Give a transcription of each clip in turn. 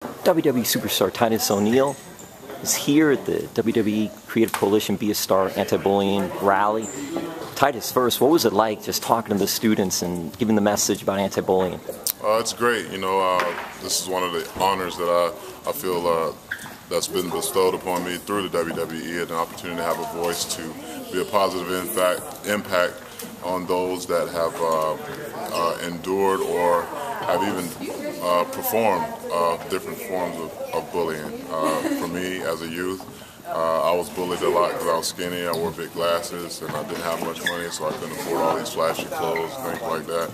WWE superstar Titus O'Neil is here at the WWE Creative Coalition Be a Star anti-bullying rally. Titus, first, what was it like just talking to the students and giving the message about anti-bullying? It's great. This is one of the honors that I feel that's been bestowed upon me through the WWE, and an opportunity to have a voice to be a positive impact on those that have endured or have even performed different forms of bullying. For me, as a youth, I was bullied a lot because I was skinny, I wore big glasses, and I didn't have much money, so I couldn't afford all these flashy clothes, things like that.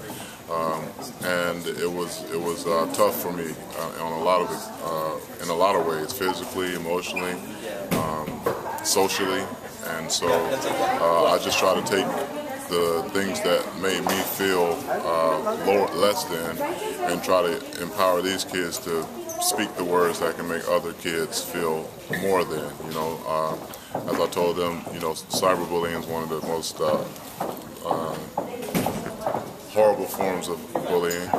And it was tough for me on in a lot of ways, physically, emotionally, socially, and so I just try to take the things that made me feel less than and try to empower these kids to speak the words that can make other kids feel more than. As I told them, cyberbullying is one of the most horrible forms of bullying,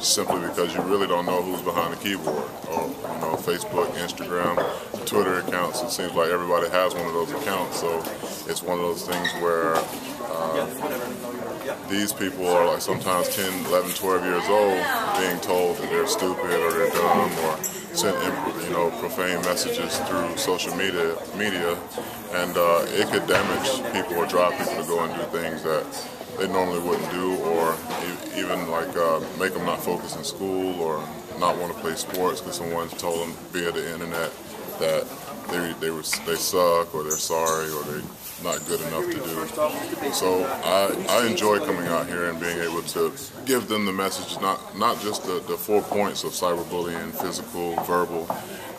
simply because you really don't know who's behind the keyboard. Or, Facebook, Instagram, Twitter accounts, it seems like everybody has one of those accounts, so it's one of those things where these people are like sometimes 10, 11, 12 years old being told that they're stupid or they're dumb, or sent profane messages through social media, and it could damage people or drive people to go and do things that they normally wouldn't do, or even make them not focus in school or not want to play sports because someone told them via the internet that they suck or they're sorry or they're not good enough to do. So I enjoy coming out here and being able to give them the message, not just the 4 points of cyberbullying, physical, verbal,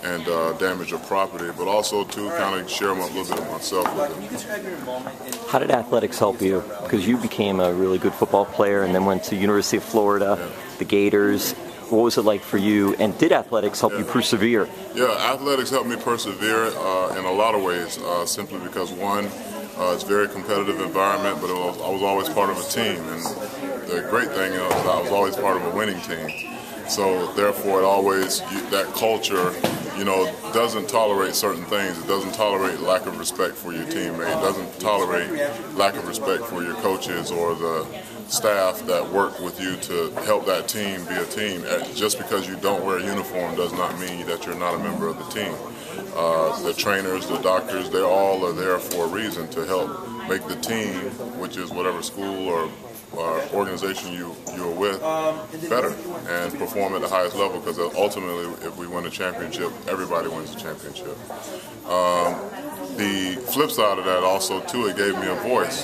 and damage of property, but also to kind of share them a little bit of myself with them. How did athletics help you? Because you became a really good football player and then went to University of Florida, the Gators. What was it like for you, and did athletics help you persevere? Yeah, athletics helped me persevere in a lot of ways, simply because, one, it's a very competitive environment, but I was always part of a team, and the great thing is I was always part of a winning team. So therefore, that culture, doesn't tolerate certain things. It doesn't tolerate lack of respect for your teammate. It doesn't tolerate lack of respect for your coaches or the staff that work with you to help that team be a team. Just because you don't wear a uniform does not mean that you're not a member of the team. The trainers, the doctors, they all are there for a reason, to help make the team, which is whatever school or organization you're with, better and perform at the highest level, because ultimately if we win a championship, everybody wins a championship. The flip side of that also, too, it gave me a voice.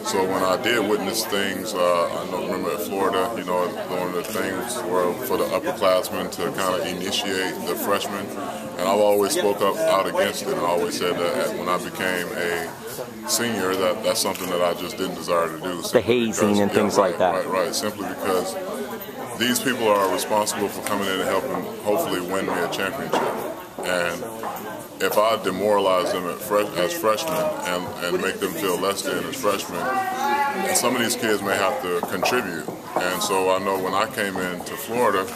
So when I did witness things, I remember at Florida, one of the things were for the upperclassmen to kind of initiate the freshmen, and I've always spoke up out against it. I always said that when I became a senior, that's something that I just didn't desire to do. The hazing and things like that. Right. Simply because these people are responsible for coming in and helping hopefully win me a championship. And if I demoralize them as freshmen and make them feel less than as freshmen, some of these kids may have to contribute. And so I know when I came into Florida,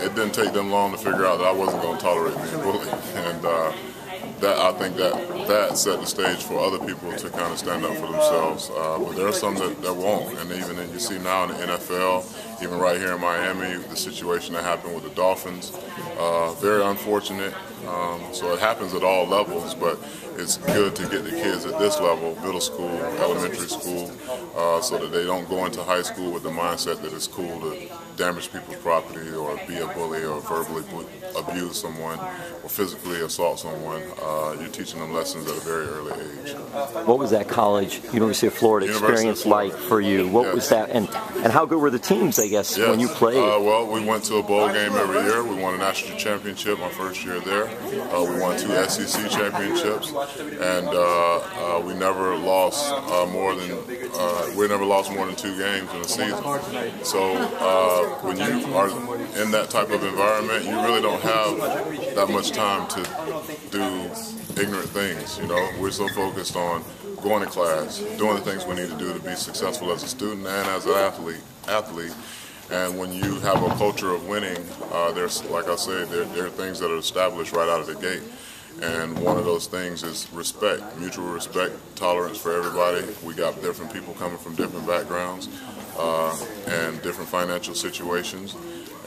it didn't take them long to figure out that I wasn't going to tolerate being bullied. And I think that set the stage for other people to kind of stand up for themselves. But there are some that won't. And even you see now in the NFL, even right here in Miami, the situation that happened with the Dolphins, very unfortunate. So it happens at all levels, but it's good to get the kids at this level, middle school, elementary school, so that they don't go into high school with the mindset that it's cool to damage people's property or be a bully or verbally abuse someone or physically assault someone. You're teaching them lessons at a very early age. What was that college, University of Florida experience like for you? What was that, and how good were the teams, I guess, when you played? Well, we went to a bowl game every year. We won a national championship my first year there. We won 2 SEC championships, and we never lost more than 2 games in a season. So when you are in that type of environment, you really don't have that much time to do ignorant things. We're so focused on going to class, doing the things we need to do to be successful as a student and as an athlete, And when you have a culture of winning, there's, like I said, there are things that are established right out of the gate. And one of those things is respect, mutual respect, tolerance for everybody. We got different people coming from different backgrounds and different financial situations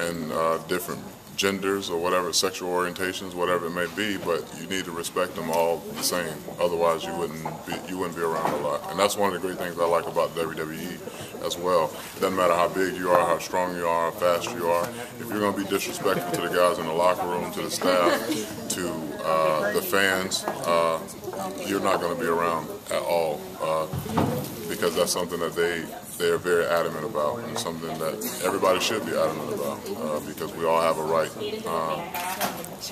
and different genders or whatever, sexual orientations, whatever it may be, but you need to respect them all the same. Otherwise, you wouldn't be around a lot. And that's one of the great things I like about WWE as well. It doesn't matter how big you are, how strong you are, how fast you are. If you're going to be disrespectful to the guys in the locker room, to the staff, to the fans, you're not going to be around at all because that's something that they are very adamant about, and something that everybody should be adamant about because we all have a right,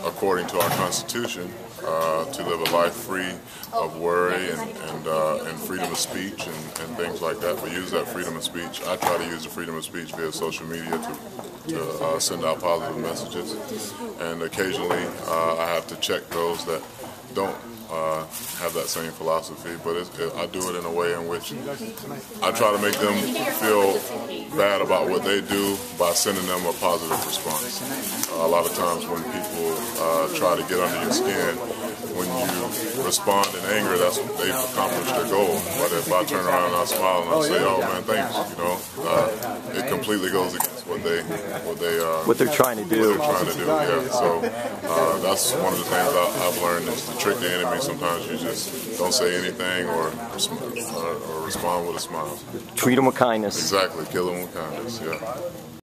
according to our Constitution, to live a life free of worry and freedom of speech and things like that. But use that freedom of speech. I try to use the freedom of speech via social media to send out positive messages, and occasionally I have to check those that don't have that same philosophy, but I do it in a way in which I try to make them feel bad about what they do by sending them a positive response. A lot of times when people try to get under your skin, when you respond in anger, that's what they've accomplished their goal. But if I turn around and I smile and I say, "Oh man, thanks," it completely goes against what they're trying to do. Yeah. So that's one of the things I've learned is to trick the enemy. Sometimes you just don't say anything or respond with a smile. Treat them with kindness. Exactly. Kill them with kindness. Yeah.